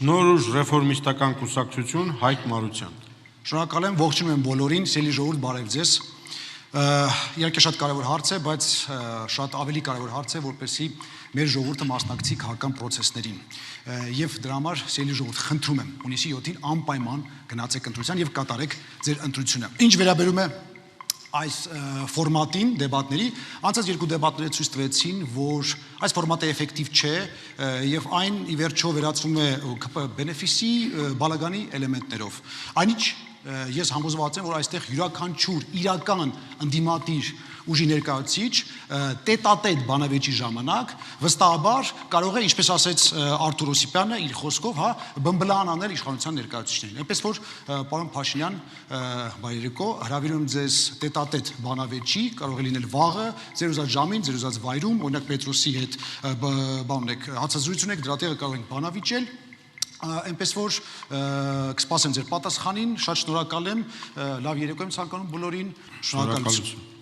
Նոր ուժ ռեֆորմիստական կուսակցություն Հայկ Մարության։ Շնորհակալ եմ, ողջունում եմ բոլորին, սիրելի ժողովուրդ, բարև ձեզ։ Իհարկե շատ կարևոր հարց է, բայց շատ ավելի կարևոր հարց է, որպեսզի մեր ժողովուրդը մասնակցի քաղաքական process-ներին։ Եվ դրա համար սիրելի ժողովուրդ, խնդրում եմ, հունիսի 7-ին անպայման գնացեք ընտրության եւ կատարեք ձեր ընտրությունը։ Ինչ վերաբերում է այս ֆորմատին դեբատների, անցած երկու դեբատները ցույց տվեցին, որ այս ֆորմատը էֆեկտիվ չէ եւ այն ի վերջո վերածվում է բենեֆիսի բալագանի էլեմենտներով։ Այնինչ ես համոզված եմ, որ այստեղ յուրաքանչյուր իրական ընդդիմադիր ուժի ներկայացուցիչ տետատետ բանավեճի ժամանակ վստահաբար կարող է, ինչպես ասեց Արթուր Օսիպյանը իր խոսքով, բմբլան անել իշխանության ներկայացուցիչներին։ Այնպես որ պարոն Փաշինյան, բարերեկո, հրավիրում ձեզ տետատետ բանավեճի, կարող է լինել վաղը, ձեր ուզած ժամին, ձեր ուզած վայրում, օրինակ Պետրոսի հետ հացազրույց ունեք, դրա տեղը կարող եք բանավիճել։ Այնպես որ կսպասեմ ձեր պատասխանին, շատ շնորհակալ եմ, լավ երեկո եմ ցանկանում բոլորին, շնորհակալություն։